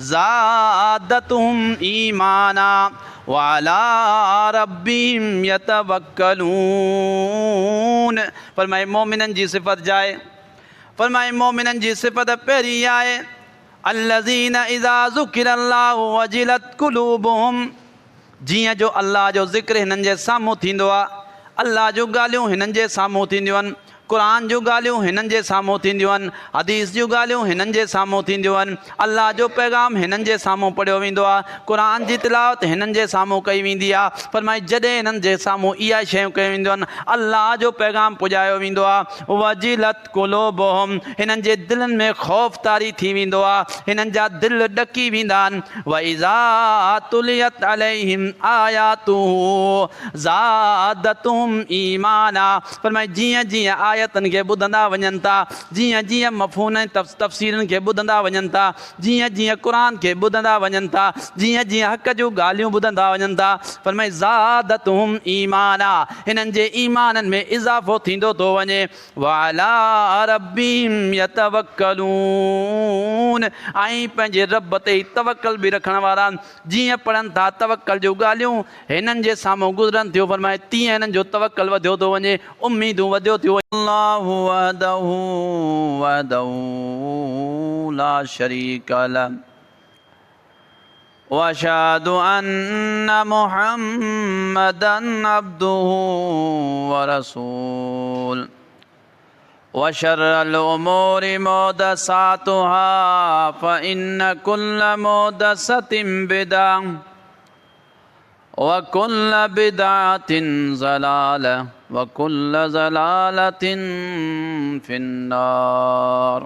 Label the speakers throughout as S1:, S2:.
S1: ज़ादतहुम ईमाना वाला रब्बिहिम यतवक्कलून। फरमाए मोमिनन जी सिफ़त जाए, फरमाए मोमिनन जी सिफ़त पहिरीं आहे अल्लज़ीना इज़ा ज़ुकिरल्लाहु वजिलत कुलूबुहुम। जीअं जो अल्लाह जो ज़िक्र हिननि जे साम्हूं थींदो आहे, अल्लाह जूं ॻाल्हियूं हिननि जे साम्हूं थींदियूं आहिनि, क़ुरान जूं ॻाल्हियूं हिननि जे साम्हूं थींदियूं आहिनि, हदीस जूं ॻाल्हियूं हिननि जे साम्हूं थींदियूं आहिनि, अल्लाह जो पैगाम हिननि जे साम्हूं पढ़ियो वेंदो आहे, क़ुरान जी तिलावत हिननि जे साम्हूं कई वेंदी आहे। फरमाए जॾहिं हिननि जे साम्हूं इहा शयूं कयूं वेंदियूं आहिनि, अल्लाह जो पैगाम पुॼायो वेंदो आहे। वजिलत कुलूबुहुम, हिननि जे दिलनि में ख़ौफ़ तारी थी वेंदो आहे, हिननि जा दिलि ॾकी वेंदा आहिनि। व इज़ा तुलियत अलैहिम आयातुहु ज़ादतहुम ईमाना। फरमाए जीअं जीअं आयतनि खे ॿुधंदा वञनि था, जीअं जीअं मफ़हूम तफ़सीरनि खे ॿुधंदा वञनि था, जीअं जीअं क़ुरान खे ॿुधंदा वञनि था, जीअं जीअं हक़ जूं ॻाल्हियूं ॿुधंदा वञनि था, फरमाए ज़ादतहुम ईमाना, हिननि जे ईमाननि में इज़ाफ़ो थींदो थो वञे। वाला रब्बिहिम यतवक्कलून, ऐं पंहिंजे रब ते ई तवक्कल बि रखण वारा जीअं पढ़नि था तवक्कल जूं ॻाल्हियूं हिननि जे साम्हूं गुज़रनि थियूं, फरमाए तीअं हिननि जो तवक्कल वधियो थो वञे, उम्मीदूं वधियो थियूं वञे। अल्लाहु वहदहु वहदहु ला शरीक लह व अशहदु अन्न मुहम्मदन अब्दुहु व रसूल व शर्रल उमूरि मुहदसातुहा फ़इन्न कुल्ल मुहदसतिन बिदअह वकुल्ल बिदअतिन ज़लालह वकुल्ल ज़लालतिन फिन्नार।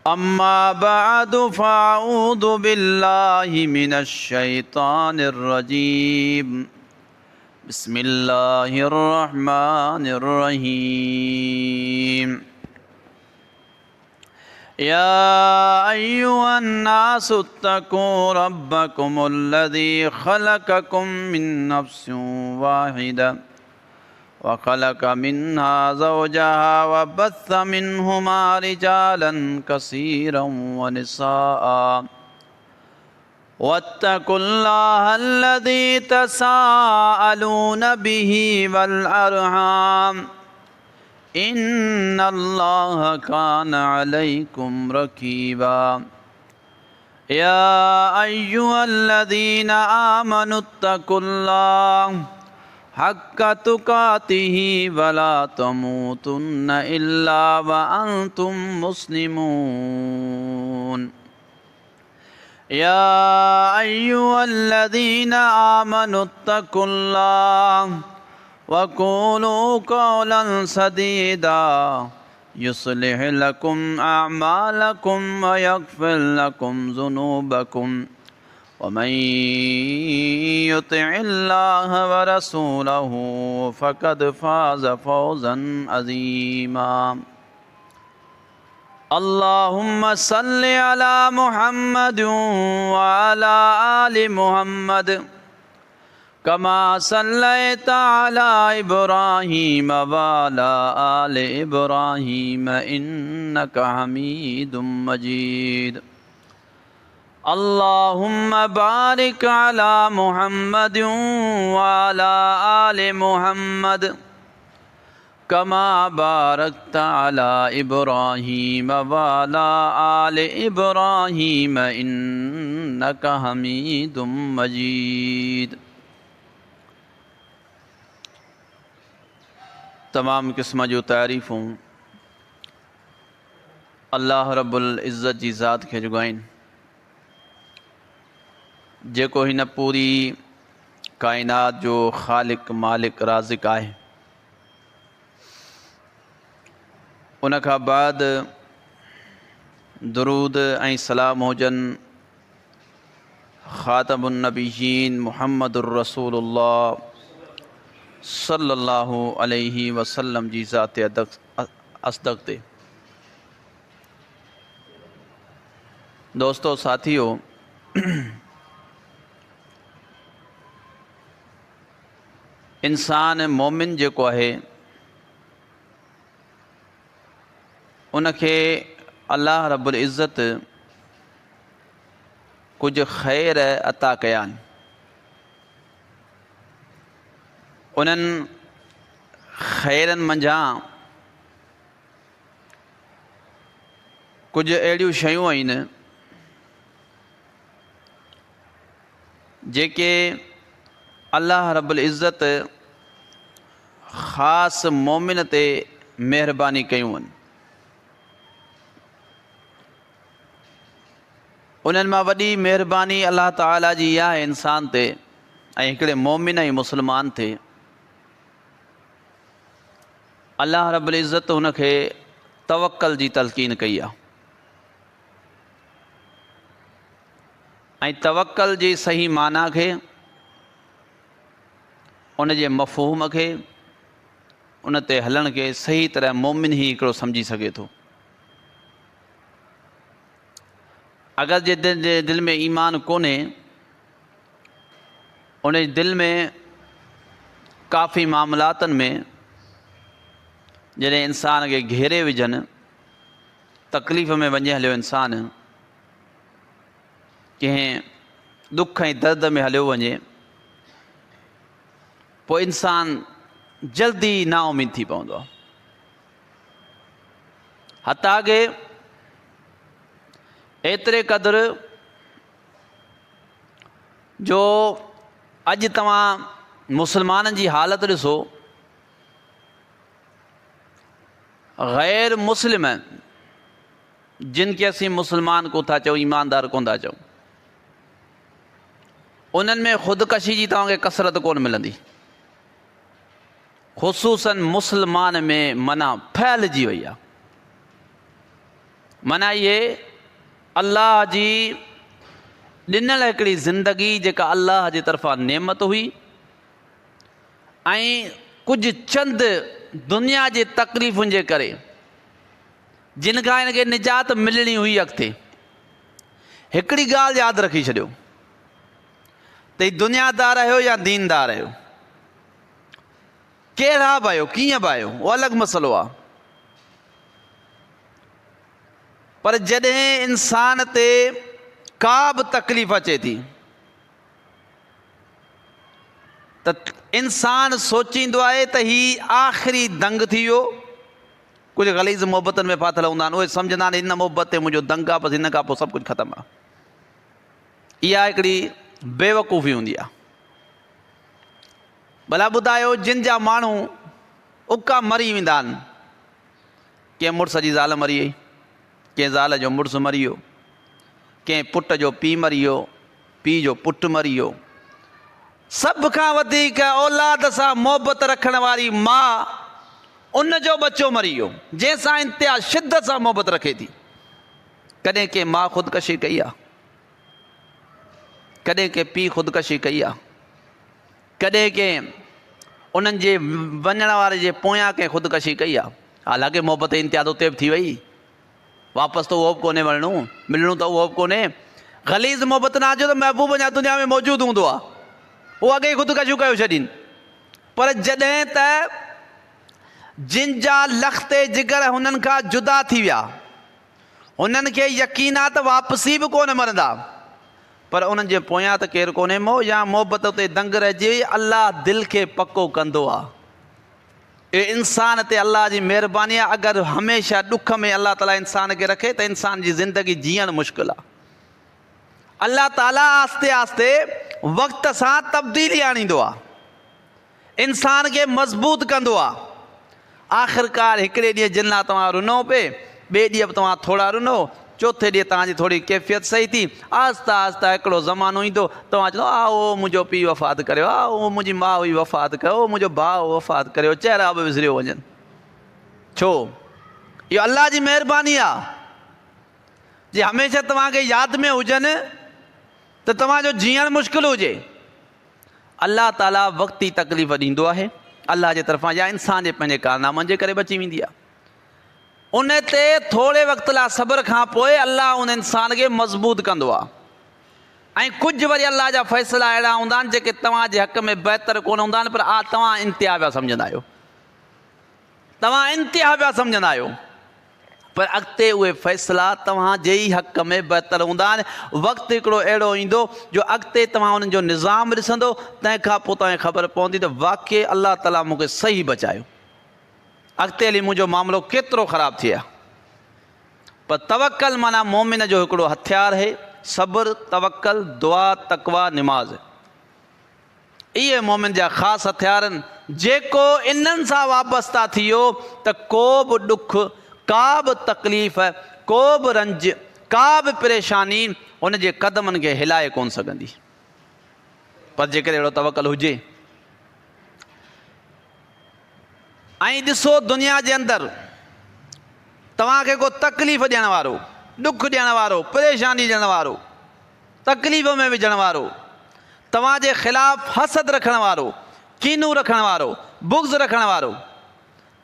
S1: अम्मा बअदु फ़अऊज़ु बिल्लाहि मिनश शैतानिर रजीम। बिस्मिल्लाहिर रहमानिर रहीम। या अय्युहन नासु इत्तक़ू रब्बकुमुल्लज़ी खलक़कुम मिन नफ्सिन वाहिदा व खलक़ मिन्हा ज़ौजहा व बस्स मिन्हुमा रिजालन कसीरन व निसाअ वत्तक़ुल्लाहल्लज़ी तसाअलून बिही वल अर्हाम इन्नल्लाह कान अलैकुम रकीबा। या अय्युहल्लज़ीना आमनुत्तक़ुल्लाह हक़्क़ तुक़ातिही वला तमूतुन्न इल्ला व अंतुम मुस्लिमून। या अय्युहल्लज़ीना आमनुत्तक़ुल्लाह वक़ूलू क़ौलन सदीदा युस्लिह लकुम अअमालकुम व यग़फिर लकुम ज़ुनूबकुम वमन युतिइल्लाह व रसूलहु फ़क़द फ़ाज़ फ़ौज़न अज़ीमा। अल्लाहुम्मा सल्लि अला मुहम्मद व अला आलि मुहम्मद कमा सल्लैता अला इब्राहीम व अला आलि इब्राहीम इन्नका हमीदुम मजीद। अल्लाहुम्मा बारिक अला मुहम्मद व अला आलि मुहम्मद कमा बारकता अला इब्राहीम व अला आलि इब्राहीम इन्नका हमीदुम मजीद। तमाम क़िस्म जूं तारीफ़ूं अल्लाह रब्बुल इज़्ज़त जी ज़ात खे जुॻाइनि, जेको हिन पूरी काइनात जो ख़ालिक मालिक राज़िक आहे। उन खां बाद दुरूद ऐं सलाम हुजनि ख़ातमुन नबिय्यीन मुहम्मदुर रसूलुल्लाह सल्लल्लाहु अलैहि वसल्लम जी ज़ात असदक़ ते। दोस्तों साथियों, इंसान मोमिन जेको आहे उनखे अल्लाह रब्बुल इज़्ज़त कुछ खैर अता कया आहिनि। उन्हनि खैरनि मंझां कुछ अहिड़ियूं शयूं आहिनि जेके अल्लाह रब्बुल इज़्ज़त ख़ासि मोमिन ते महिरबानी कयूं आहिनि। उन्हनि मां वॾी महिरबानी अल्लाह ताला जी इहा आहे इंसान ते ऐं हिकिड़े मोमिन ऐं मुस्लमान ते। अल्लाह रब्बुल इज़्ज़त हुनखे तवक्कल जी तलक़ीन कई आहे ऐं तवक्कल जी सही माना खे, उन जे मफ़हूम खे, उन ते हलण खे सही तरह मोमिन ई हिकिड़ो सम्झी सघे थो। अगरि जे दिलि में ईमान कोन्हे, उन जी दिलि में काफ़ी मामलातनि में जॾहिं इंसान खे घेरे विझनि, तकलीफ़ में वञे हलियो इंसान, कंहिं दुख ऐं दर्द में हलियो वञे, पोइ इंसान जल्दी नाउमीद थी पवंदो आहे। हता के एतिरे क़दुरु जो अॼु तव्हां मुस्लमाननि जी हालत ॾिसो, गैर मुस्लिम जिन खे असीं मुस्लमान कोन था चऊं, ईमानदार कोन था चऊं, उन्हनि में ख़ुदकशी जी तव्हांखे कसरत कोन मिलंदी। ख़ुसूसन मुस्लमान में मना फैलिजी वई आहे। माना इहे अल्लाह जी ॾिनल हिकिड़ी ज़िंदगी जेका अल्लाह जी तरफ़ां नेमत हुई ऐं कुझु चंद दुनिया जे तकलीफ़ुनि जे करे जिन खां हिनखे निजात मिलणी हुई अॻिते, हिकिड़ी ॻाल्हि यादि रखी छॾियो त ही दुनियादार आहियो या दीनदार आहियो, कहिड़ा बि आहियो, कीअं बि आहियो, उहो अलॻि मसइलो आहे। पर जॾहिं इंसान ते का बि तकलीफ़ अचे थी त इंसान सोचींदो आहे त ही आख़िरी दंग थी वियो। कुझु ग़लीज़ मोहबतनि में फाथल हूंदा आहिनि, उहे सम्झंदा आहिनि इन मोहबत ते मुंहिंजो दंग आहे, बसि हिन खां पोइ सभु कुझु ख़तमु आहे। इहा हिकिड़ी बेवकूफ़ी हूंदी आहे। भला ॿुधायो, जिन जा माण्हू उका मरी वेंदा आहिनि, कंहिं मुड़ुस जी ज़ाल मरी वई, कंहिं ज़ाल जो मुड़ुसु मरी वियो, कंहिं पुट जो पीउ मरी वियो, पीउ जो पुटु मरी वियो, सभ खां वधीक औलाद सां मोहबत रखण वारी माउ, उन जो बच्चो मरी वियो जंहिंसां इंतिहा शिदत सां मोहबत रखे थी। कॾहिं कंहिं माउ ख़ुदकशी कई आहे, कॾहिं कंहिं पीउ ख़ुदकशी कई आहे, कॾहिं कंहिं उन्हनि जे वञण वारे जे पोयां कंहिं ख़ुदकशी कई आहे। हालांकि मोहबत इंतिहा उते बि थी वई, वापसि त उहो बि कोन्हे वञणो, मिलणो त उहो बि कोन्हे। ग़लीज़ मोहबत न अचो त महबूब अञा दुनिया में मौजूदु हूंदो आहे, उहो अॻे ई ख़ुदकशियूं कयो छॾीनि। पर जॾहिं त जिन जा लख़्ते जिगर हुननि खां जुदा थी विया, हुननि खे यकीन आहे त वापसी बि कोन मरंदा, पर उन्हनि जे पोयां त केरु कोन्हे या मोहबत उते दंग रहिजी वई, अल्लाह दिलि खे पको कंदो आहे। इंसान ते अल्लाह जी महिरबानी आहे। अगरि हमेशह ॾुख में अल्लाह ताला इंसान खे रखे त इंसान जी ज़िंदगी जीअणु मुश्किल आहे। अल्लाह ताला आस्ते आस्ते वक़्त सां तब्दीली आणींदो आहे, इंसान खे मज़बूत कंदो आहे। आख़िरकार हिकिड़े ॾींहुं जिन लाइ तव्हां रुनो पिए, ॿिए ॾींहुं बि तव्हां थोरा रुनो, चोथे ॾींहुं तव्हांजी थोरी कैफ़ियत सही थी, आहिस्ता आहिस्ता हिकिड़ो ज़मानो ईंदो, तव्हां चवंदो उहो मुंहिंजो पीउ वफ़ात करियो, उहो मुंहिंजी माउ हुई वफ़ात कयो, मुंहिंजो भाउ वफ़ात करियो, चहिरा बि विसरियो वञनि। छो? इहो अल्लाह जी महिरबानी आहे जे हमेशह तव्हांखे यादि में हुजनि त तव्हांजो जीअणु मुश्किल हुजे। अल्लाह ताला वक़्ती तकलीफ़ ॾींदो आहे अल्लाह जे तरफ़ां, या इंसान जे पंहिंजे कारनामनि जे करे बची वेंदी आहे। उन ते थोरे वक़्त लाइ सब्र खां पोइ अल्लाह उन इंसान खे मज़बूत कंदो आहे। ऐं कुझु वरी अल्लाह जा फ़ैसिला अहिड़ा हूंदा आहिनि जेके तव्हांजे हक़ में बहितर कोन हूंदा आहिनि, पर तव्हां इंतिहा पिया सम्झंदा आहियो, तव्हां इंतिहा पिया सम्झंदा आहियो। पर अॻिते उहे फ़ैसिला तव्हांजे ई हक़ में बहितर हूंदा आहिनि। वक़्तु हिकिड़ो अहिड़ो ईंदो जो अॻिते तव्हां उन्हनि जो निज़ाम ॾिसंदो, तंहिंखां पोइ तव्हांखे ख़बर पवंदी त वाक़ई अलाह ताला मूंखे सही बचायो, अॻिते हली मुंहिंजो मामिलो केतिरो ख़राबु थी आहे। पर तवक्कल माना मोमिन जो हिकिड़ो हथियार आहे, सब्र, तवक्कल, दुआ, तक़वा, निमाज़, इहे मोमिन जा ख़ासि हथियार आहिनि। जेको इन्हनि सां वाबस्ता थी वियो त को बि ॾुख, का बि तकलीफ़, को बि रंज, का बि परेशानी उन जे क़दमनि खे हिलाए कोन सघंदी। पर जेकर अहिड़ो तवक्कल हुजे। ऐं ॾिसो दुनिया जे अंदरि तव्हांखे को तकलीफ़ ॾियण वारो, ॾुख ॾियण वारो, परेशानी ॾियण वारो, तकलीफ़ में विझण वारो, तव्हांजे ख़िलाफ़ हसद रखण वारो, कीनू रखण वारो, बुग़्ज़ रखण वारो,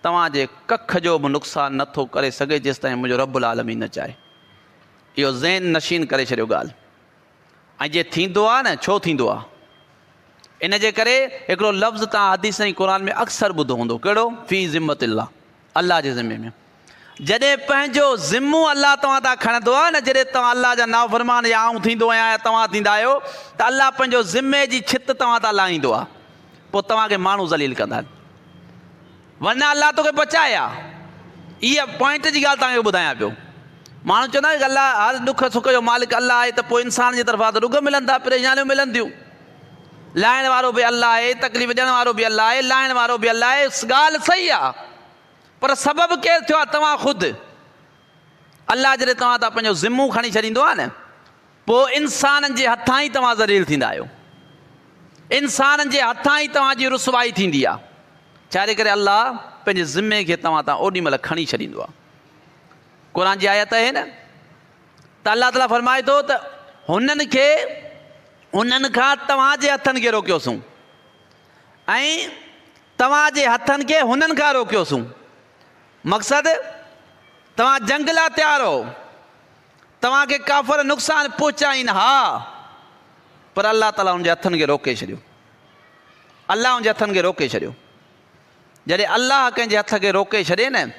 S1: तव्हांजे कख जो बि नुक़सानु नथो करे सघे जेसि ताईं मुंहिंजो रब्बुल आलमीन न चाहे। इहो ज़हन नशीन करे छॾियो ॻाल्हि। ऐं जे थींदो आहे न, छो थींदो आहे? इन जे करे हिकिड़ो लफ़्ज़ तव्हां हदीस ऐं क़ुर में अक्सर ॿुधो हूंदो, कहिड़ो? फ़ी ज़िम्मतिल्लाह, अलाह जे ज़िम्मे में। जॾहिं पंहिंजो ज़िम्मो अलाह तव्हां तां खणंदो आहे न, जॾहिं तव्हां अलाह जा नाफ़रमान या आऊं थींदो आहियां या तव्हां थींदा आहियो, त अलाह पंहिंजो ज़िम्मे जी छित तव्हां तां लाहींदो आहे, पोइ तव्हांखे माण्हू ज़लील कंदा आहिनि। वरना अलाह तोखे बचाए आहे। इहा पॉइंट जी ॻाल्हि तव्हांखे ॿुधायां पियो। माण्हू चवंदा आहिनि अलाह हर ॾुख सुख जो मालिक अलाह आहे, त पोइ इंसान जे तरफ़ां त रुॻ मिलंदा, परेशानियूं मिलंदियूं। लाहिण वारो बि अलाह आहे, तकलीफ़ ॾियण वारो बि अलाह आहे, लाहिण वारो बि अलाह आहे। ॻाल्हि सही आहे, पर सबबु केरु थियो आहे? तव्हां ख़ुदि। अलाह जॾहिं तव्हां तां पंहिंजो ज़िम्मो खणी छॾींदो आहे न, पोइ इंसाननि जे हथां ई तव्हां ज़लील थींदा आहियो, इंसाननि जे हथां ई तव्हांजी रुसवाई थींदी आहे। छाजे करे? अलाह पंहिंजे ज़िम्मे खे तव्हां तां ओॾी महिल खणी छॾींदो आहे। क़ुर जी आयत आहे न, त अलाह ताला फरमाए थो त हुननि खां तव्हांजे हथनि खे रोकियोसीं ऐं तव्हांजे हथनि खे हुननि खां रोकियोसीं। मक़सदु तव्हां जंग लाइ तयारु हो, तव्हांखे काफ़र नुक़सानु पहुचाइनि हा, पर अलाह ताला हुनजे हथनि खे रोके छॾियो। अलाह हुनजे हथनि खे रोके छॾियो। जॾहिं अलाह कंहिंजे हथ खे रोके छॾे न,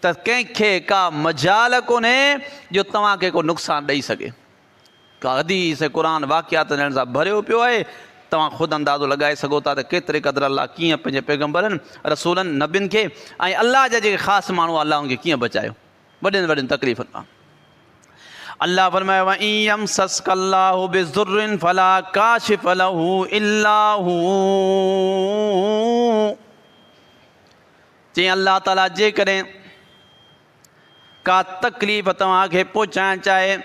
S1: त कंहिंखे का मजाल कोन्हे जो तव्हांखे को नुक़सानु ॾेई सघे। का हदीस क़ुर वाक़ियात ॾियण सां भरियो पियो आहे। तव्हां ख़ुदि अंदाज़ो लॻाए सघो था त केतिरे क़दुरु अलाह कीअं पंहिंजे पैगम्बरनि, रसूलनि, नबियुनि खे ऐं अलाह जा जेके ख़ासि माण्हू अलाह उनखे कीअं बचायो वॾियुनि वॾियुनि तकलीफ़ुनि खां। अलाह फरमायो व इन यमसस्कल्लाहु बिज़ुर्रिन फला काशिफ लहू इल्ला हू। चई अलाह ताला जेकॾहिं का तकलीफ़ तव्हांखे पहुचाइणु चाहे,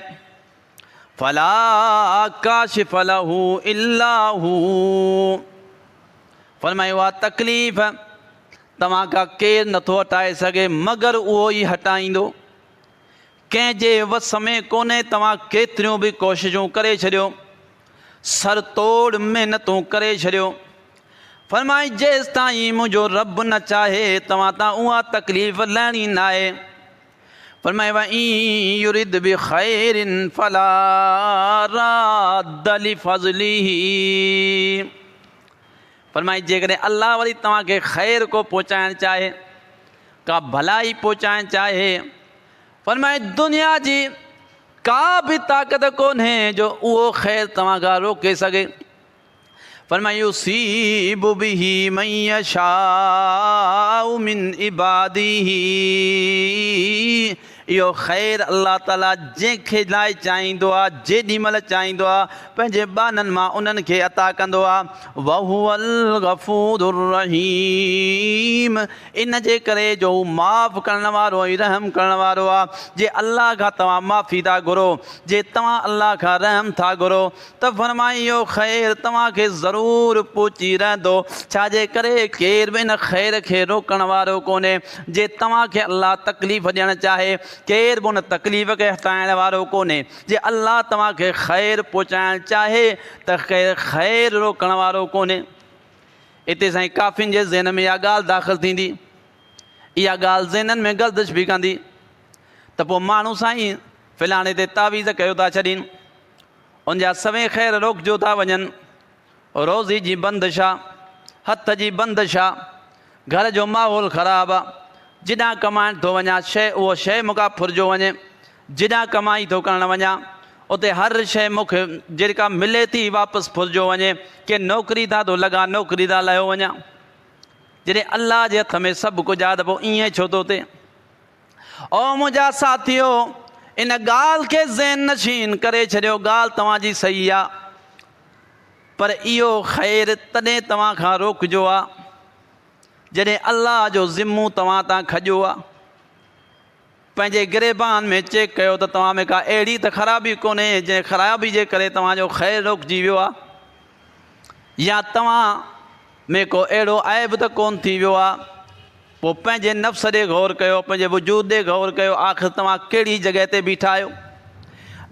S1: फला काशिफ लहू इल्ला हू, फरमायो आहे तकलीफ़ तव्हां खां केरु नथो हटाए सघे मगर उहो ई हटाईंदो। कंहिंजे वस में कोन्हे, तव्हां केतिरियूं बि कोशिशूं करे छॾियो, सर तोड़ महिनतूं करे छॾियो, फरमाई जेसि ताईं मुंहिंजो रब न चाहे तव्हां तां उहा तकलीफ़ लहणी न आहे। फरमाए व इन युरिद बि ख़ैरिन फला राद्द लिफ़ज़लिही। फरमाई जेकॾहिं अल्लाह वरी तव्हांखे ख़ैर को पहुचाइणु चाहे, का भलाई पहुचाइणु चाहे, फरमाए दुनिया जी का बि ताक़त कोन्हे जो उहो ख़ैर तव्हां खां रोके सघे। फरमाए युसीबु बिही मन यशाउ मिन इबादिही, इहो ख़ैर अल्लाह ताला जंहिंखे लाइ चाहींदो आहे, जेॾी महिल चाहींदो आहे पंहिंजे बाननि मां उन्हनि खे अता कंदो आहे। वहुवल गफ़ूरुर रहीम, इन जे करे जो माफ़ करण वारो ऐं रहम करण वारो आहे। जे अल्लाह खां तव्हां माफ़ी था घुरो, जे तव्हां अल्लाह खां रहम था घुरो, त फरमाई इहो ख़ैर तव्हांखे ज़रूरु पहुची रहंदो। छाजे करे? केर बि इन ख़ैर खे रोकण वारो कोन्हे। जे तव्हांखे अल्लाह तकलीफ़ ॾियणु चाहे, केर बि उन तकलीफ़ खे हटाइण वारो कोन्हे। जे अल्लाह तव्हांखे ख़ैर पहुचाइणु चाहे त केरु ख़ैर रोकण वारो कोन्हे। हिते साईं काफ़िन जे ज़हन में इहा ॻाल्हि दाख़िल थींदी, इहा ॻाल्हि ज़हननि में गर्दिश बि कंदी, त पोइ माण्हू साईं फ़िलहाणे ते तावीज़ कयो था छॾीनि, उनजा सवें ख़ैर रोकजो था वञनि। रोज़ी जी बंदिश आहे, हथ जी बंदिश आहे, घर जो माहौल ख़राबु आहे, जिॾां कमाइण थो वञा उहो शइ मूंखां फुरिजो वञे। जिॾां कमाई थो करणु वञा उते हर शइ मूंखे जेका मिले थी वापसि फुरिजो वञे। के नौकिरी था थो लॻा नौकिरी था लाहियो वञा। जॾहिं अलाह जे हथ में सभु कुझु आहे त पोइ ईअं छो थो थिए? ओ मुंहिंजा साथियो, इन ॻाल्हि खे ज़हन नशीन करे छॾियो। ॻाल्हि तव्हांजी सही आहे, पर इहो ख़ैरु तॾहिं तव्हां खां रोकिजो आहे जॾहिं अलाह जो ज़िम्मो तव्हां तां खॼो आहे। पंहिंजे गिरेबान में चेक कयो त तव्हां में का अहिड़ी त ख़राबी कोन्हे जंहिं ख़राबी जे करे तव्हांजो ख़ैरु रोकिजी वियो आहे, या तव्हां में को अहिड़ो ऐब त कोन थी वियो आहे। पोइ पंहिंजे नफ़्स ॾे गौर कयो, पंहिंजे वजूद ॾे गौर कयो, आख़िर तव्हां कहिड़ी जॻह ते बीठा आहियो।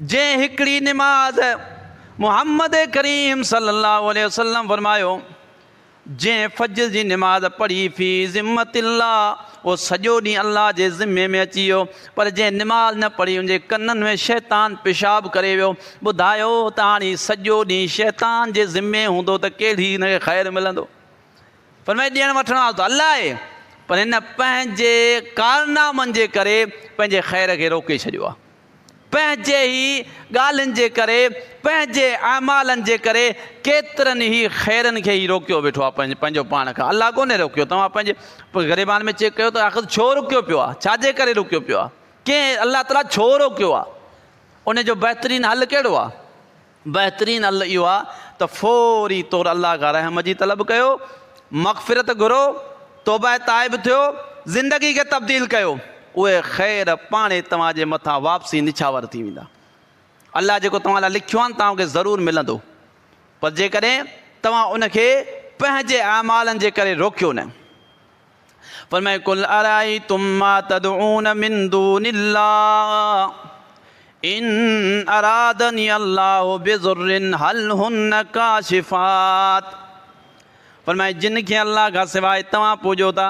S1: जंहिं हिकिड़ी निमाज़ मुहम्मद करीम सल्लल्लाहु अलैहि वसल्लम फरमायो, जंहिं फज्र जी निमाज़ पढ़ी फी ज़िम्मतिल्लाह, उहो सॼो ॾींहुं अल्लाह जे ज़िम्मे में अची वियो। पर जंहिं निमाज़ न पढ़ी हुनजे कननि में शैतान पेशाब करे वियो। ॿुधायो त हाणे सॼो ॾींहुं शैतान जे ज़िम्मे हूंदो त कहिड़ी हिनखे ख़ैरु मिलंदो? पर मैं ॾियणु वठणु वारो त अल्लाह आहे, पर हिन पंहिंजे कारनामनि जे करे पंहिंजे ख़ैर खे रोके छॾियो आहे। पंहिंजे ई ॻाल्हियुनि जे करे, पंहिंजे अमालनि जे करे केतिरनि ई ख़ैरनि खे ई रोकियो वेठो आहे पंहिंजो पाण खां। अलाह कोन्हे रोकियो। तव्हां पंहिंजे गिरेबान में चेक कयो त आख़िर छो रोकियो पियो आहे? छाजे करे रोकियो पियो आहे? कंहिं अलाह ताला छो रोकियो आहे? उनजो बहितरीनु हल कहिड़ो आहे? बहितरीनु हल इहो आहे त फौरी तौरु अलाह खां रहम जी तलब कयो, मग़फ़िरत घुरो, तौबा ताइब थियो, ज़िंदगी खे तब्दील कयो। उहे ख़ैर पाणे तव्हांजे मथां वापसी निछावर थी वेंदा। अलाह जेको तव्हां लाइ लिखियो आहे न तव्हांखे ज़रूरु मिलंदो, पर जेकॾहिं तव्हां उनखे पंहिंजे अमालनि जे करे रोकियो न। फरमाए कुल अराइतुम मा तदऊन मिन दूनिल्लाह इन अरादनी अल्लाहु बिज़ुर्रिन हल हुन्न काशिफात। फरमाए जिन खे अल्लाह खां सवाइ तव्हां पूॼो था,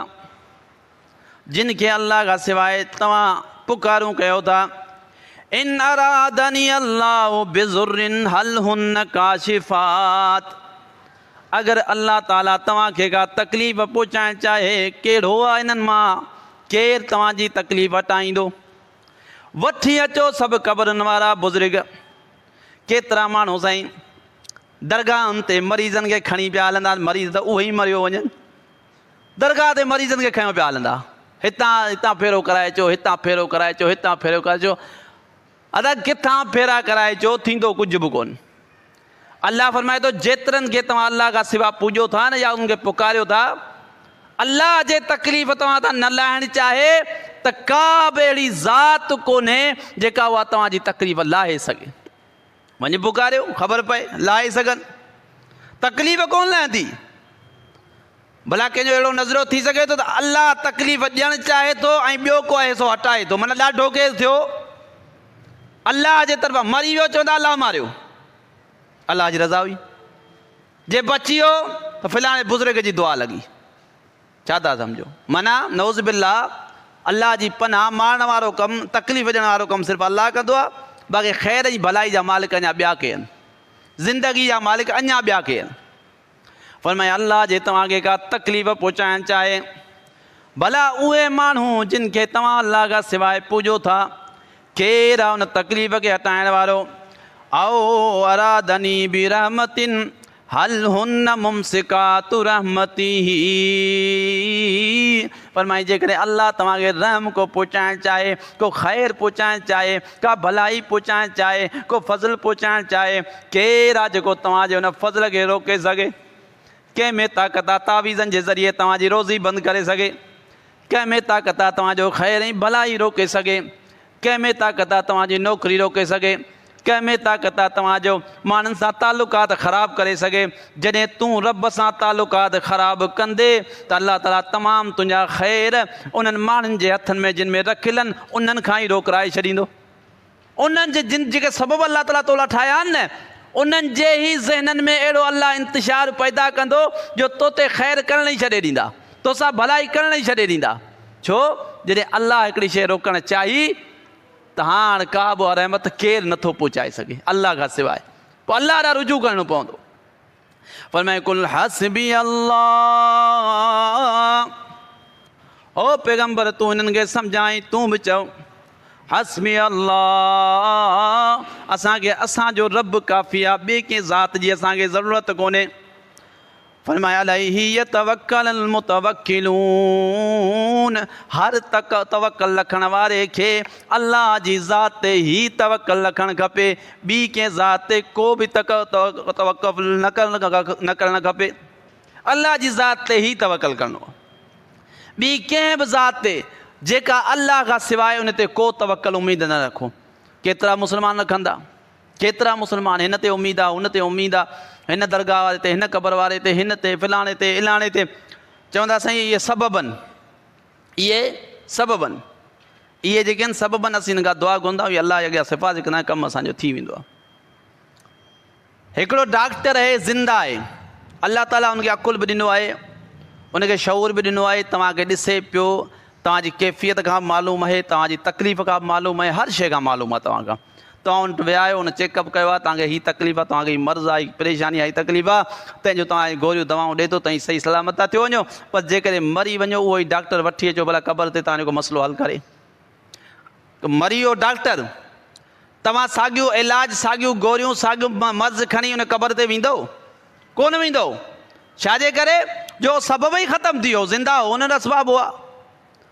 S1: जिन खे अल्लाह खां सवाइ तव्हां पुकारूं कयो था, इन अरादनी अल्लाहु बिज़ुर्रिन हल हुन्न काशिफात। अगरि अल्लाह ताला तव्हांखे का तकलीफ़ पहुचाइणु चाहे, कहिड़ो आहे इन्हनि मां केरु तव्हांजी तकलीफ़ हटाईंदो? वठी अचो सभु क़बरनि वारा बुज़ुर्ग। केतिरा माण्हू साईं दरगाहनि ते मरीज़नि खे खणी पिया हलंदा, मरीज़ त उहो ई मरियो वञनि, दरगाह ते मरीज़नि खे खयो पिया हलंदा। हितां फेरो कराए अचो, हितां फेरो कराए अचो, हितां फेरो कराए अचो। अदा किथां फेरा कराए अचो, थींदो कुझु बि कोन। अल्लाह फरमाए थो जेतिरनि खे तव्हां अल्लाह खां सवाइ पूॼो था न, या उनखे पुकारियो था, अल्लाह जे तकलीफ़ तव्हां तां न लाहिणु चाहे त का बि अहिड़ी ज़ात कोन्हे जेका उहा तव्हांजी तकलीफ़ लाहे सघे। वञी पुकारियो, ख़बर पए, लाहे सघनि। तकलीफ़ कोन लहंदी। भला कंहिंजो अहिड़ो नज़रो थी सघे थो त अल्लाह तकलीफ़ ॾियणु चाहे थो ऐं ॿियो को हिसो हटाए थो। माना ॾाढो केस थियो, अल्लाह जे तरफ़ां मरी वियो, चवंदा अल्लाह मारियो, अल्लाह जी रज़ा हुई। जे बची वियो त फ़िलहाणे बुज़ुर्ग जी दुआ लॻी। छा था सम्झो? माना नऊज़ बिल्लाह, अल्लाह जी पनाह, मारण वारो कमु, तकलीफ़ ॾियण वारो कमु सिर्फ़ु अल्लाह कंदो आहे। बाक़ी ख़ैर जी भलाई जा मालिक अञा ॿिया के आहिनि, ज़िंदगी जा मालिक अञा ॿिया के आहिनि। फरमाए अल्लाह जे तव्हांखे का तकलीफ़ पहुचाइणु चाहे, भला उहे माण्हू जिन खे तव्हां अल्लाह खां सवाइ पूॼो था, केरु आहे उन तकलीफ़ खे हटाइण वारो? आओ अरादनी बि रहमतिन हल हुन्न मुमसिकातु रहमतिही। फरमाई जेकॾहिं अल्लाह तव्हांखे रहम को पहुचाइणु चाहे, को ख़ैरु पहुचाइणु चाहे, का भलाई पहुचाइणु चाहे, को फज़ल पहुचाइणु चाहे, केरु आहे जेको तव्हांजे हुन फज़ल खे रोके सघे? कंहिं में ताक़त आहे तावीज़नि जे ज़रिए तव्हांजी रोज़ी बंदि करे सघे? कंहिं में ताक़त आहे तव्हांजो ख़ैर ऐं भलाई रोके सघे? कंहिं में ताक़त आहे तव्हांजी नौकिरी रोके सघे? कंहिं में ताक़त आहे तव्हांजो माण्हुनि सां तालुकात ख़राबु करे सघे? जॾहिं तूं रब सां तालुकात ख़राबु कंदे त अल्लाह ताला तमामु तुंहिंजा ख़ैर उन्हनि माण्हुनि जे हथनि में जिन में रखियलु आहिनि उन्हनि खां ई रोकराए छॾींदो। उन्हनि जे जिन जेके सबबु अल्लाह ताला तोला ठाहिया आहिनि न, उन्हनि जे ई ज़हननि में अहिड़ो अल्लाह इंतिशार पैदा कंदो जो तोते ख़ैरु करण ई छॾे ॾींदा, तोसां भलाई करण ई छॾे ॾींदा। छो? जॾहिं अल्लाह हिकिड़ी शइ रोकणु चाही त हाणे का बि रहमत केरु नथो पहुचाए सघे अल्लाह खां सवाइ। पोइ अल्लाह ॾांहुं रुजू करिणो पवंदो। फरमाए कुल हस्बी अल्लाह, ओ पैगंबर तूं हिननि खे सम्झाई, तूं बि चओ हस्बी अल्लाह, असांखे असांजो रब काफ़ी आहे, ॿिए कंहिं ज़ात जी असांखे ज़रूरत कोन्हे। फरमाया अलैहि यतवक्कलुल मुतवक्किलून, हर तवक्कल रखण वारे खे अल्लाह जी ज़ात ते ई तवक्कल रखणु खपे, ॿी कंहिं ज़ात ते को बि तवक्कुल न करणु खपे। अल्लाह जी ज़ात ते ई तवक्कल करिणो आहे, ॿी कंहिं बि ज़ात ते जेका अल्लाह खां सवाइ उन ते को तवक्कल उमेदु न रखो। केतिरा मुस्लमान रखंदा, केतिरा मुस्लमान हिन ते उमेदु आहे, हुन ते उमेदु आहे, हिन दरगाह वारे ते, हिन क़बर वारे ते, हिन ते, फलाणे ते, इलाणे ते, चवंदा साईं इहे सबबनि, इहे सबबनि, इहे जेके आहिनि सबबनि, असीं हिन खां दुआ घुरंदा आहियूं, अलाह जे अॻियां सिफ़ारिश कंदा आहियूं, कमु असांजो थी वेंदो आहे। हिकिड़ो डॉक्टर आहे, ज़िंदा आहे, अलाह ताला हुनखे अकुल बि ॾिनो आहे, उनखे शऊर बि ॾिनो आहे, तव्हांखे ॾिसे पियो, तव्हांजी कैफ़ियत खां मालूम आहे, तव्हांजी तकलीफ़ खां मालूम आहे, हर शइ खां मालूम आहे तव्हांखां। तव्हां वटि विया आहियो, हुन चेकअप कयो आहे, तव्हांखे हीअ तकलीफ़ आहे, तव्हांखे हीअ मर्ज़ु आहे, परेशानी आहे, हीअ तकलीफ़ आहे, तंहिंजो तव्हां गोरियूं दवाऊं ॾे थो, तव्हां सही सलामत था थियो वञो। पर जेकॾहिं मरी वञो, उहो ई डॉक्टर वठी अचो भला क़बर ते तव्हांजो को मसइलो हल करे। मरी वियो डॉक्टर, तव्हां साॻियूं इलाजु, साॻियूं गोरियूं, साॻियूं मर्ज़ु खणी हुन क़बर ते वेंदो कोन वेंदो? छाजे करे? जो सबब ई ख़तमु थी वियो, ज़िंदा हो हुन असबाब हुआ,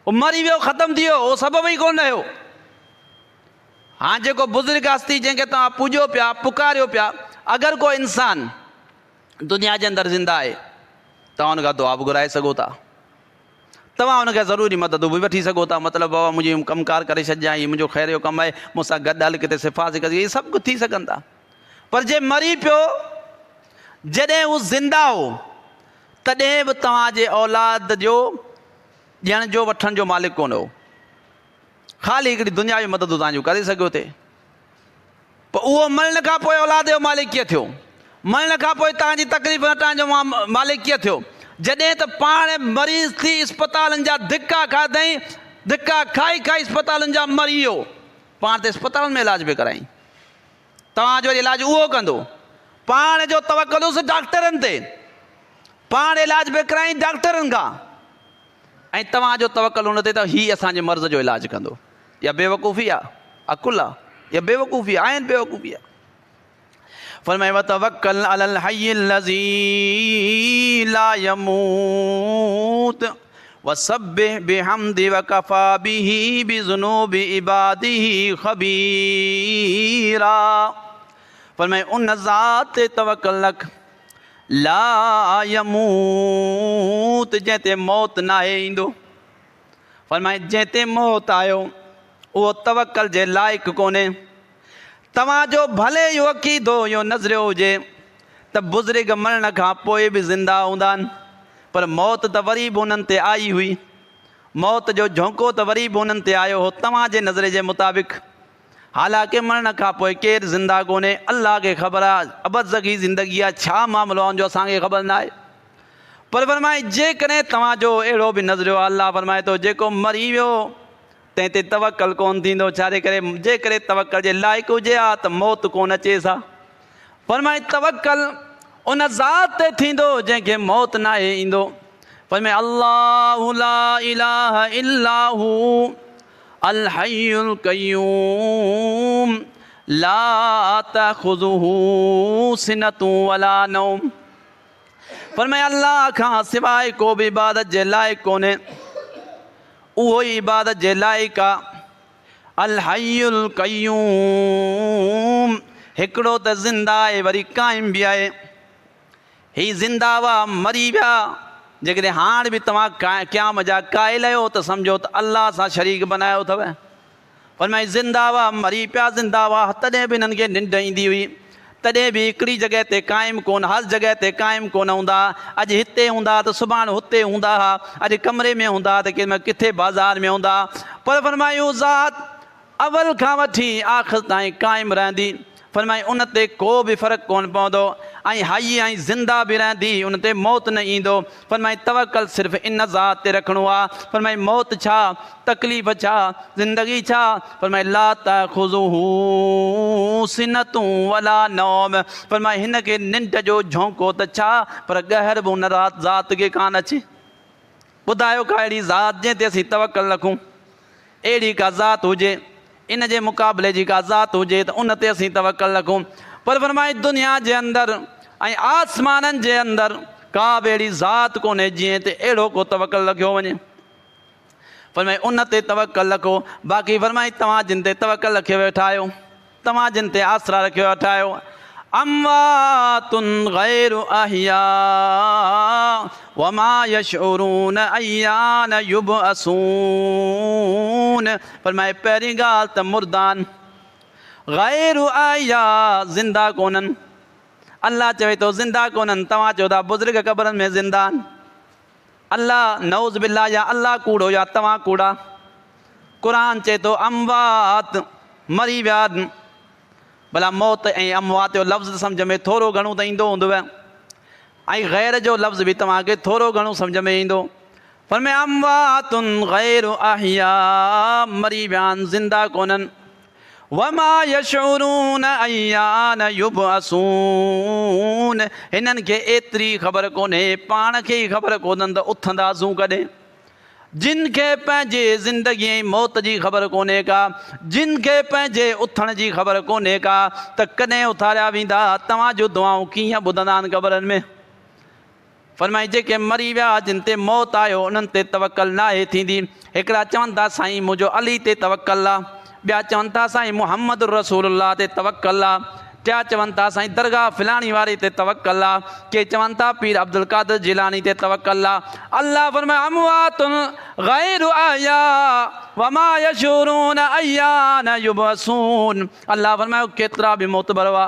S1: उहो मरी वियो, ख़तमु थी वियो, उहो सबब ई कोन रहियो। हाँ जेको बुज़ुर्ग हस्ती जंहिंखे तव्हां पूॼो पिया, पुकारियो पिया, अगरि को इंसान दुनिया जे अंदरि ज़िंदा आहे, तव्हां हुन खां दुआ बि घुराए सघो था, तव्हां हुनखे ज़रूरी मदद बि वठी सघो था। मतिलबु बाबा मुंहिंजी कमकार करे छॾिजांइ, हीअ मुंहिंजो ख़ैर जो कमु आहे, मूंसां गॾु हल किथे सिफ़ारिश कजे, इहे सभु कुझु थी सघनि था। पर जे मरी पियो, जॾहिं हू ज़िंदा हो, तॾहिं बि तव्हांजे औलाद जो ॾियण जो वठण जो मालिक कोन हो, ख़ाली हिकिड़ी दुनियावी मदद तव्हांजो करे सघियो थिए। पोइ उहो मरण खां पोइ औलाद जो मालिक कीअं थियो? मरण खां पोइ तव्हांजी तकलीफ़ हटाइण जो मालिक कीअं थियो? जॾहिं त पाण मरीज़ थी इस्पतालनि जा धिका खाधई, धिका खाई खाई इस्पतालनि जा मरी वियो, पाण त इस्पतालनि में इलाज बि कराई, तव्हांजो इलाजु उहो कंदो। पाण जो तवक्कुल डॉक्टरनि ते, पाण इलाज बि कराई डॉक्टरनि खां, ऐं तव्हांजो तवक्कुल हुन ते त हीअ असांजे मर्ज़ जो इलाजु कंदो। इहा बेवकूफ़ी आहे, अकुल आहे, इहा बेवकूफ़ी आहे, आहिनि बेवकूफ़ी आहे। फरमाए वतवक्कल अलल हय्यिल लज़ी ला यमूत वसब्बिह बिहम्दि वकफ़ा बिही बिज़ुनूबि इबादिही ख़बीरा। फरमाए उन ज़ात ते तवक्कुल रख, ला यमूत, जंहिं ते मौत न आहे ईंदो। फरमाए जंहिं ते मौत आयो उहो तवक्कुल जे लाइक़ु कोन्हे। तव्हांजो भले इहो अक़ीदो, इहो नज़रियो हुजे त बुज़ुर्ग मरण खां पोइ बि ज़िंदा हूंदा आहिनि, पर मौत त वरी बि उन्हनि ते आई हुई, मौत जो झोंको त वरी बि उन्हनि ते आयो हो तव्हांजे नज़रे जे मुताबिक़। हालांकि मरण खां पोइ केरु ज़िंदा कोन्हे, अल्लाह खे ख़बर आहे अबदज़गी ज़िंदगी आहे, छा मामिलो आहे जो असांखे ख़बर न आहे। पर फरमाए जेकॾहिं तव्हांजो अहिड़ो बि नज़रियो आहे, अल्लाह फरमाए थो जेको मरी वियो तंहिं ते तवक्कुल कोन थींदो। छाजे करे? जेकॾहिं तवक्कुल जे लाइक़ु हुजे हा त मौत कोन अचेसि हा। फरमाए तवक्कुल उन ज़ात ते थींदो जंहिंखे मौत न आहे ईंदो। फरमाए अल्लाहु ला इलाहा इल्ला हू अल हय्युल क़य्यूम ला तख़ुज़ुहु सिनतुन वला नौम। फरमाए अल्लाह खां सवाइ को बि इबादत जे लाइक़ु कोन्हे, उहो ई इबादत जे लाइक़ु आहे। अल हय्युल क़य्यूम, हिकिड़ो त ज़िंदा आहे वरी क़ाइम बि आहे। ही ज़िंदा हुआ, मरी विया, जेकॾहिं हाणे बि तव्हां क़याम जा क़ाइल आहियो त सम्झो त अल्लाह सां शरीक बनायो अथव। फरमाए ज़िंदा हुआ, मरी पिया, ज़िंदा हुआ, तॾहिं बि हिननि खे निंड ईंदी हुई, तॾहिं बि हिकिड़ी जॻह ते क़ाइमु कोन, हर जॻह ते क़ाइमु कोन हूंदा। अॼु हिते हूंदा त सुभाणे हुते हूंदा हुआ, अॼु कमरे में हूंदा त कंहिंमहिल किथे बाज़ार में हूंदा। पर फरमायूं ज़ात अवल खां वठी आख़िर ताईं क़ाइमु रहंदी। फरमाए उन ते को बि फ़र्क़ु कोन पवंदो, ऐं हई ऐं ज़िंदा बि रहंदी, उन ते मौत न ईंदो। फरमाए तवक्कुल सिर्फ़ु इन ज़ात ते रखिणो आहे। फरमाए मौत छा, तकलीफ़ छा, ज़िंदगी छा? फरमाए ला तख़ुज़ुहु सिनतुन वला नौम। फरमाए हिन खे निंड जो झोंको त छा, पर ॻहर बि उन ज़ात खे कान अचे। ॿुधायो का अहिड़ी ज़ात जंहिं ते असीं तवकल रखूं, अहिड़ी का ज़ात हुजे, इन जे मुक़ाबले जी का ज़ात हुजे त उन ते असीं तवकल रखूं। पर फरमाए दुनिया जे अंदरि ऐं आसमाननि जे अंदरि का बि अहिड़ी ज़ात कोन्हे जीअं ते अहिड़ो को तवकल रखियो वञे। फरमाए उन ते तवकल रखो। बाक़ी फरमाए तव्हां जिन ते तवकल रखे वेठा आहियो, तव्हां जिन ते आसरा रखे वेठा आहियो, अम्वातुन गैरु अहिया वमा यशउरून अय्यान युबअसून। फरमाए पहिरीं ॻाल्हि त मुर्दान, गैरु अहिया ज़िंदा कोन्हनि। अल्लाह चवे थो ज़िंदा कोन्हनि, तव्हां चओ था बुज़ुर्ग क़बरनि में ज़िंदा आहिनि। अल्लाह नऊज़ बिल्लाह, या अल्लाह कूड़ो या तव्हां कूड़ा। क़ुरान चए थो अम्वात, मरी विया आहिनि। भला मौत ऐं अमवात जो लफ़्ज़ सम्झ में थोरो घणो त ईंदो हूंदव, ऐं गैर जो लफ़्ज़ बि तव्हांखे थोरो घणो सम्झ में ईंदो। पर में अम्वातुन गैरु अहिया, मरी विया आहिनि, ज़िंदा कोन्हनि। वमा यशउरून अय्यान युबअसून, हिननि खे एतिरी ख़बर कोन्हे, पाण खे ई ख़बर कोन्हनि त उथंदासूं कॾहिं। जिन खे पंहिंजे ज़िंदगी ऐं मौत जी ख़बर कोन्हे का, जिन खे पंहिंजे उथण जी ख़बर कोन्हे का त कॾहिं उथारिया वेंदा, तव्हां जूं दुआऊं कीअं ॿुधंदा आहिनि क़बरनि में। फरमाई जेके मरी विया, जिन ते मौत आयो, उन्हनि ते तवकल नाहे थींदी। हिकिड़ा चवनि था साईं मुंहिंजो अली ते तवकल आहे, ॿिया चवनि था साईं मुहम्मद रसूलुल्लाह ते तवकल आहे, टिया चवनि था साईं दरगाह फिलाणी वारे ते तवकल आहे, के चवनि था पीर अब्दुल कादिर जिलानी ते तवकल आहे। अल्लाह फरमाए अम्वातुन गैरु अहिया वमा यशउरून अय्यान युबअसून। अल्लाह फरमायो केतिरा बि मोतबर हुआ,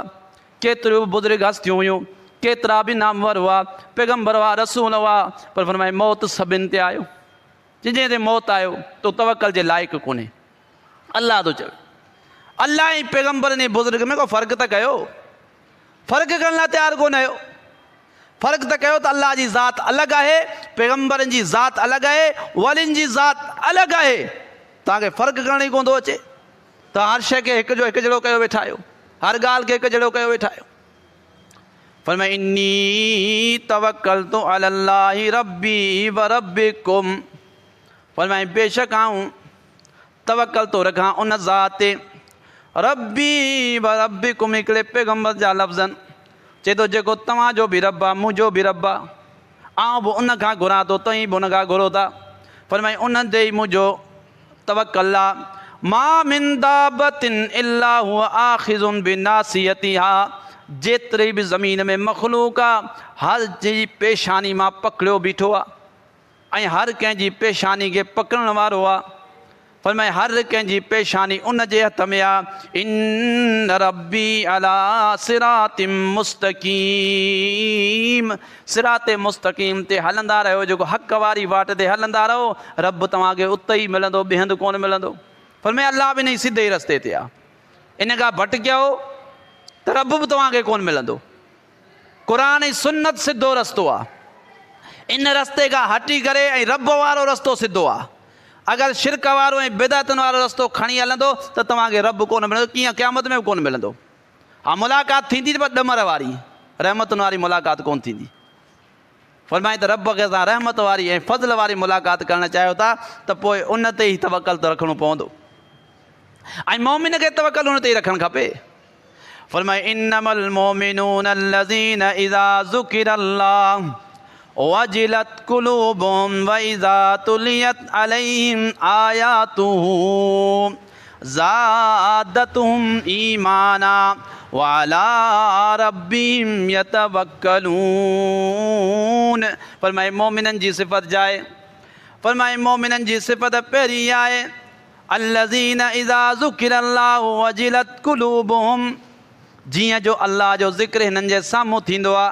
S1: केतिरियूं बि बुज़ुर्ग हस्तियूं हुयूं, केतिरा बि नामवर हुआ, पैगम्बर हुआ, रसूल हुआ, पर फरमाए मौत सभिनि ते आयो। जंहिं ते मौत आयो तो तवकल जे लाइक़ु कोन्हे। अल्लाह थो चवे, अल्लाह ऐं पैगम्बरनि ऐं बुज़ुर्ग में को फ़र्क़ु त कयो, फ़र्क़ु करण लाइ तयारु कोन आहियो। फ़र्क़ु त कयो त अल्लाह जी ज़ात अलॻि आहे, पैगम्बरनि जी ज़ात अलॻि आहे, वलियुनि जी ज़ात अलॻि आहे। तव्हांखे फ़र्क़ु करण ई कोन थो अचे, तव्हां हर शइ खे हिकु जो हिकु जहिड़ो कयो वेठा आहियो, हर ॻाल्हि खे हिकु जहिड़ो कयो वेठा आहियो। फरमाए इन्नी तवक्कलतु अलल्लाहि रब्बी व रब्बिकुम। फरमाए बेशक आऊं तवक्कल तो रखां उन ज़ात ते, रब्बी व रब्बिकुम हिकिड़े पैगम्बर जा लफ़्ज़नि। चए थो जेको तव्हांजो बि रब आहे, मुंहिंजो बि रब आहे, आउं बि उन खां घुरां थो, तव्हीं बि उन खां घुरो था। फरमाए उन ते ई मुंहिंजो तवक्कल आहे। मा मिन दाबतिन इल्ला हुवा आखिज़ुन बिनासियतिहा, जेतिरी बि ज़मीन में मख़लूक आहे, हर जी पेशानी मां पकड़ियो बीठो आहे, ऐं हर कंहिंजी पेशानी खे पकड़ण वारो आहे। फरमाए हर कंहिंजी पेशानी उन जे हथ में आहे। इन रब्बी अला सिरातिम मुस्तक़ीम, सिराते मुस्तक़ीम ते हलंदा रहियो, जेको हक़ वारी वाट ते हलंदा रहो, रब तव्हांखे उते ई मिलंदो, ॿिए हंधि कोन मिलंदो। फरमाए अल्लाह बि न सिधे रस्ते ते आहे, इन खां भटकियो त रब बि तव्हांखे कोन मिलंदो। क़ुरान ऐं सुन्नत सिधो रस्तो आहे, इन रस्ते खां हटी करे ऐं रब वारो रस्तो सिधो आहे। अगरि शिरक वारो ऐं बिदअतुनि वारो रस्तो खणी हलंदो त तव्हांखे रब कोन मिलंदो, कीअं क़यामत में बि कोन मिलंदो। हा मुलाक़ात थींदी पर ॾमर वारी, रहमतुनि वारी मुलाक़ात कोन थींदी। फरमाए त रब खे असां रहमत वारी ऐं फज़ल वारी मुलाक़ात करणु चाहियो था त पोइ उन ते ई तवक्कल त रखिणो पवंदो, ऐं मोमिन खे तवक्कल उन ते ई रखणु खपे। फरमाए इन्नमल मोमिनून अल्लज़ीना इज़ा ज़ुकिरल्लाह वजिलत कुलूबुहुम व इज़ा तुलियत अलैहिम आयातुहु ज़ादतहुम ईमाना व अला रब्बिहिम यतवक्कलून। फरमाए मोमिननि जी सिफ़त जाए, फरमाए मोमिननि जी सिफ़त पहिरीं आहे अल्लज़ीना इज़ा ज़ुकिरल्लाहु वजिलत कुलूबुहुम, जीअं जो अल्लाह जो ज़िक्र हिननि जे साम्हूं थींदो आहे,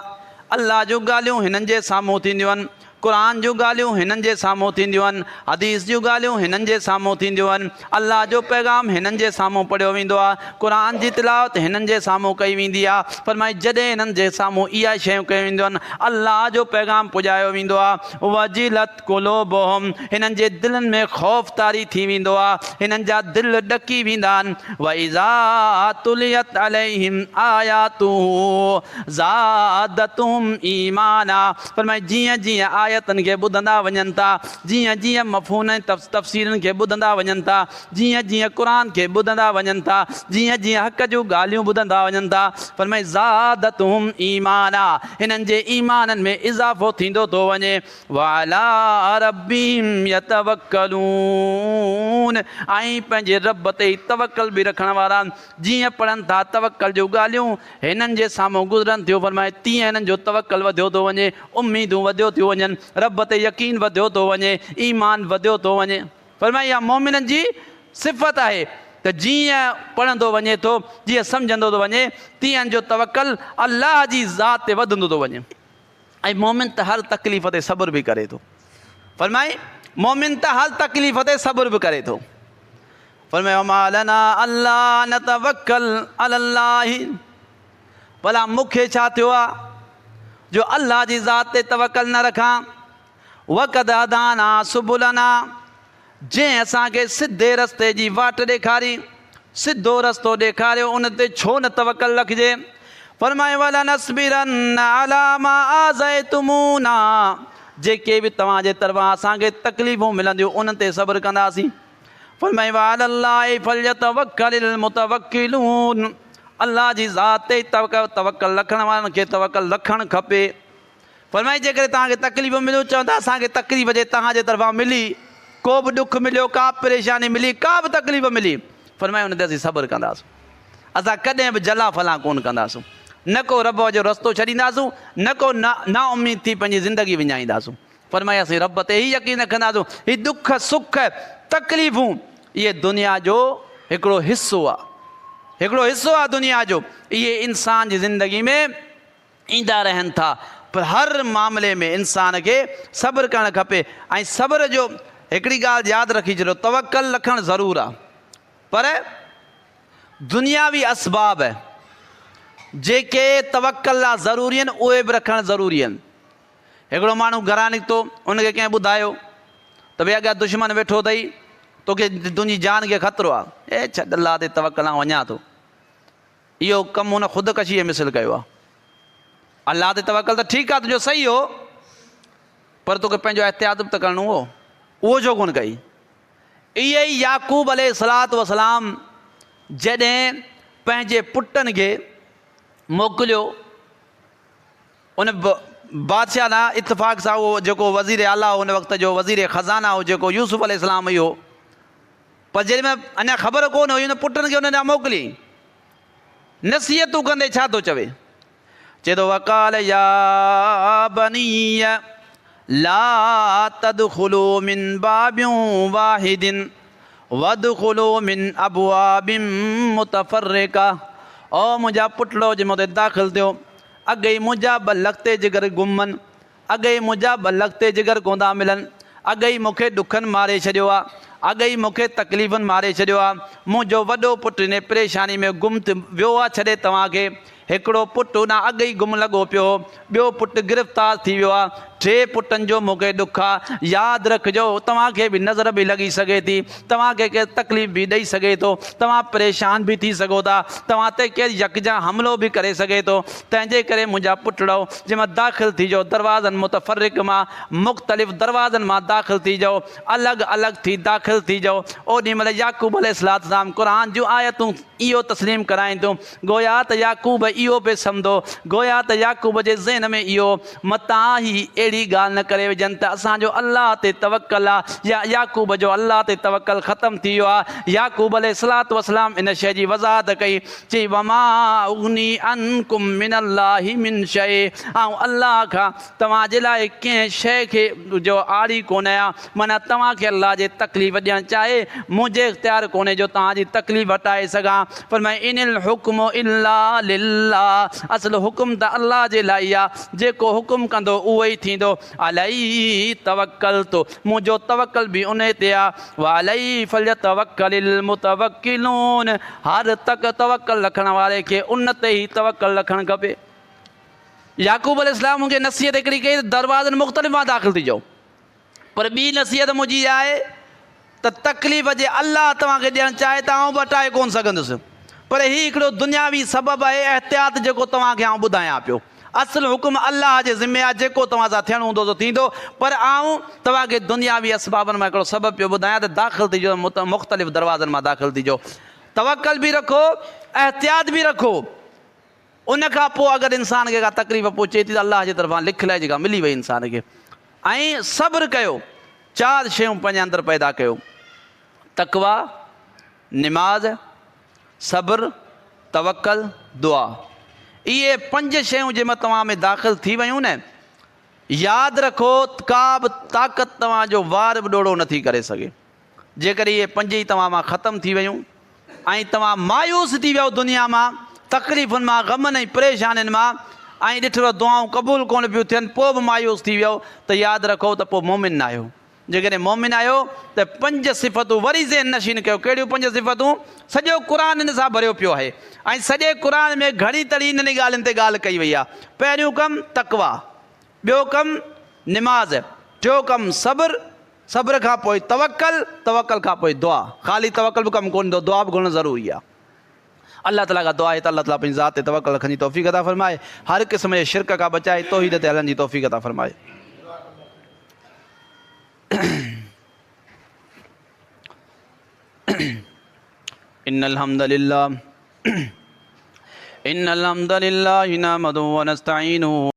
S1: अल्लाह जूं ॻाल्हियूं हिननि जे साम्हूं थींदियूं आहिनि, क़ुरान जूं ॻाल्हियूं हिननि जे साम्हूं थींदियूं आहिनि, हदीस जूं ॻाल्हियूं हिननि जे साम्हूं थींदियूं आहिनि, अल्लाह जो पैगाम हिननि जे साम्हूं पढ़ियो वेंदो आहे, क़ुरान जी तिलावत हिननि जे साम्हूं कई वेंदी आहे। फरमाए जॾहिं हिननि जे साम्हूं इहा शयूं कयूं वेंदियूं आहिनि, अल्लाह जो पैगाम पुॼायो वेंदो आहे। वजिलत कुलूबुहुम, हिननि जे दिलनि में ख़ौफ़ तारी थी वेंदो आहे, हिननि जा दिलि ॾकी वेंदा आहिनि। व इज़ा तुलियत अलैहिम आयातुहु ज़ादतहुम ईमाना, फरमाए जीअं जीअं आयतन के ॿुधंदा वञनि था, जीअं जीअं मफ़हूम तफ़सीरनि खे ॿुधंदा वञनि था, जीअं जीअं क़ुर खे ॿुधंदा वञनि था, जीअं जीअं हक़ जूं ॻाल्हियूं ॿुधंदा वञनि था, फरमाए ज़ादतहुम ईमाना, हिननि जे ईमाननि में इज़ाफ़ो थींदो थो वञे। वअला रब्बिहिम यतवक्कलून, ऐं पंहिंजे रब ते तवक्कल बि रखण वारा जीअं पढ़नि था तवक्कल जूं ॻाल्हियूं हिननि जे साम्हूं गुज़रनि थियूं, फरमाए तीअं हिननि जो तवक्कल वधियो थो वञे, उम्मीदूं वधियो थियूं वञनि, रब ते यकीन वधियो थो वञे, ईमान वधियो थो वञे। फरमाए इहा मोमिननि जी सिफ़त आहे त जीअं पढ़ंदो वञे थो, जीअं सम्झंदो थो वञे, तीअं जो तवक्कल अलाह जी ज़ात ते वधंदो थो वञे। ऐं मोमिन त हर तकलीफ़ ते सब्र बि करे थो। फरमाए मोमिन त हर तकलीफ़ ते सब्र बि करे थो। फरमाए वमा लना अल्ला नतवक्कल अलल्लाहि, भला मूंखे छा थियो आहे जो अल्लाह जी ज़ात ते तवक्कल न रखां। वक़द हदाना सुबुलना, जंहिं असांखे सिधे रस्ते जी वाट ॾेखारी, सिधो रस्तो ॾेखारियो, उन ते छो न तवक्कल रखिजे। फरमाए वलनस्बिरन अला मा आज़यतुमूना, जेके बि तव्हांजे तरफ़ां असांखे तकलीफ़ूं मिलंदियूं उन ते सब्र कंदासीं। फरमाए वअलल्लाहि फल्यतवक्कलिल मुतवक्किलून, अल्लाह जी ज़ात ते तवक्कल रखण वारनि खे तवक्कल रखणु खपे। फरमाए जेकॾहिं तव्हांखे तकलीफ़ मिलियूं, चवंदा असांखे तकलीफ़ जे तव्हांजे तरफ़ां मिली, को बि ॾुख मिलियो, का बि परेशानी मिली, का बि तकलीफ़ मिली, फरमाए उन ते असीं सब्र कंदासीं, असां कॾहिं बि जला फला कोन कंदासीं, न को रब जो रस्तो छॾींदासीं, न को ना उमीद थी पंहिंजी ज़िंदगी विञाईंदासीं। फरमाए असीं रब ते ई यकीन रखंदासीं। हीअ दुख सुख तकलीफ़ूं इहे दुनिया जो हिकिड़ो हिसो आहे, हिकिड़ो हिसो आहे दुनिया जो, इहे इंसान जी ज़िंदगी में ईंदा रहनि था, पर हर मामले में इंसान खे सब्र करणु खपे। ऐं सब्र जो हिकिड़ी ॻाल्हि यादि रखी छॾियो, तवक्कल रखणु ज़रूरु आहे, पर दुनियावी असबाब जेके तवक्कल लाइ ज़रूरी आहिनि उहे बि रखणु ज़रूरी आहिनि। हिकिड़ो माण्हू घरां निकितो, उनखे कंहिं ॿुधायो त भई अॻियां दुश्मन वेठो अथई, तोखे तुंहिंजी जान खे ख़तरो आहे, छॾ अल्लाह ते तवक्कल आउं वञा थो। इहो कमु हुन ख़ुदिकशीअ मिसल कयो आहे। अल्लाह ते तवक्कल त ठीकु आहे, तुंहिंजो सही हो, पर तोखे पंहिंजो एहतियात बि त करिणो हो, उहो छो कोन कई। इहे ई याकूब अलैहिस्सलातु वसलाम जॾहिं पंहिंजे पुटनि खे मोकिलियो, उन बादशाह ना इतफ़ाक़ सां उहो जेको वज़ीर आला हो उन वक़्त जो, वज़ीर ख़ज़ाना हो जेको यूसुफ अलैहिस्सलाम हुयो, पर जेॾीमहिल अञा ख़बर कोन हुई, उन पुटनि खे उन ॾांहुं मोकिली, नसीहतूं कंदे छा थो चवे, चए थो वक़ाल या बनिय ला तदखुलू मिन बाबिन वाहिदिन वदखुलू मिन अबवाबिन मुतफर्रिका, ओ मुंहिंजा पुटड़ो जे मूं ते दाख़िल थियो, अॻे ई मुंहिंजा ॿ लख़्ते जिगर गुमनि, अॻे ई मुंहिंजा ॿ लख़्ते जिगर कोन था मिलनि, अॻे ई मूंखे ॾुखनि मारे छॾियो आहे, अॻे ई मूंखे तकलीफ़ुनि मारे छॾियो आहे, मुंहिंजो वॾो पुटु इन परेशानी में गुम वियो आहे छॾे तव्हांखे, हिकिड़ो पुटु उन अॻे ई गुम लॻो पियो, ॿियो पुटु गिरफ़्तार थी वियो आहे, टे पुटनि जो मूंखे ॾुख आहे। यादि रखिजो तव्हांखे बि नज़र बि लॻी सघे थी, तव्हांखे केरु तकलीफ़ बि ॾेई सघे थो, तव्हां परेशान बि थी सघो था, तव्हां ते केरु यकजा हमिलो बि करे सघे थो। तंहिंजे करे मुंहिंजा पुटड़ो जंहिंमां दाख़िल थी जाओ, दरवाज़नि मुतफ़र्रिक़ मां मुख़्तलिफ़ दरवाज़नि मां दाख़िल थी जाओ, अलॻि अलॻि थी दाख़िल थी जाओ। ओॾी महिल याकूब अलैहिस्सलाम क़ुरान जूं आयतूं इहो तस्लीम कराइनि थियूं, गोया त याकूब इहो बि सम्झो, गोया त याकूब जे ज़हन में इहो मतां ई अहिड़ी ॻाल्हि न करे विझनि त असांजो अल्लाह ते तवक्कल आहे, या याकूब जो अल्लाह ते तवक्कल ख़तमु थी वियो आहे। याकूब अलैहिस्सलातु वसलाम इन शइ जी वज़ाहत कई, चई वमा उगनी अनकुम मिनल्लाहि मिन शै, ऐं अल्लाह खां तव्हांजे लाइ कंहिं शइ खे जो आड़ी कोन आहियां, माना तव्हांखे अल्लाह जे तकलीफ़ ॾियणु चाहे मुंहिंजे इख़्तियार कोन्हे जो तव्हांजी तकलीफ़ हटाए सघां। पर मैं इनिल हुक्म इल्ला लिल्लाह, असुल हुकुम त अल्लाह जे लाइ आहे, जेको हुकुम कंदो उहो ई थींदो। अलैहि तवक्कलतु, मुंहिंजो तवक्कल बि उन ते आहे, व अलैहि फल्यतवक्कलिल मुतवक्किलून, हर तक तवक्कल रखण वारे खे उन ते ई तवक्कल रखणु खपे। याकूब अलैहिस्सलाम खे नसीहत हिकिड़ी कई, दरवाज़नि मुख़्तलिफ़ मां दाख़िल थी जाओ, पर ॿी नसीहत मुंहिंजी आहे त तकलीफ़ जे अल्लाह तव्हांखे ॾियणु चाहे त आउं बि हटाए कोन सघंदुसि, पर हीउ हिकिड़ो दुनियावी सबबु आहे, एहतियात जेको तव्हांखे आउं ॿुधायां पियो। असल हुकुम अल्लाह जे ज़िम्मे आहे, जेको तव्हां सां थियणो हूंदो सो थींदो। पर आऊं तव्हांखे दुनियावी असबाबनि मां हिकिड़ो सबबु पियो ॿुधायां त दाख़िल थीजो, मुख़्तलिफ़ दरवाज़नि मां दाख़िल थीजो। तवक्कल बि रखो, एहतियात बि रखो। उन खां पोइ अगरि इंसान खे का तकलीफ़ पहुचे थी त अल्लाह जे तरफ़ां लिखलाइ जेका मिली वई इंसान खे। ऐं सब्र कयो, 4 शयूं पंहिंजे अंदरि पैदा कयो, तक़वा, निमाज़, सब्र, तवक्कल, दुआ। इहे 5 शयूं जंहिंमें तव्हां में दाख़िल थी वियूं न, यादि रखो का बि ताक़त तव्हांजो वार बि ॾोड़ो नथी करे सघे। जेकॾहिं इहे 5 ई तव्हां मां ख़तमु थी वियूं ऐं तव्हां मायूस थी वियो दुनिया मां, तकलीफ़ुनि मां, ग़मनि ऐं परेशानियुनि मां, ऐं ॾिठो दुआऊं क़बूल कोन पियूं थियनि, पोइ बि मायूस थी वियो, त यादि रखो त पोइ मोमिन न आहियो। जेकॾहिं मोमिन आहियो त 5 सिफ़तूं वरी ज़हन नशीन कयो। कहिड़ियूं 5 सिफ़तूं? सॼो क़ुर इन सां भरियो पियो आहे ऐं सॼे क़ुर में घणी तड़ी इन्हनि ॻाल्हियुनि ते ॻाल्हि कई वई आहे। पहिरियों कमु तक़वा, ॿियो कमु निमाज़, टियों कमु सब्र, सब्र खां पोइ तवक्कल, तवक्कल खां पोइ दुआ। ख़ाली तवक्कल बि कमु कोन ईंदो, दुआ बि घणो ज़रूरी आहे। अल्लाह ताला खां दुआ आहे त अल्लाह ताला पंहिंजी ज़ात ते तवक्कल रखण जी तौफ़ीक़ अता फ़रमाए, हर क़िस्म जे शिरक खां बचाए, तौहीद ते हलण जी तौफ़ीक़ अता फ़रमाए। इन्नल हम्दलिल्लाह नहमदुहु व नस्तईनुहु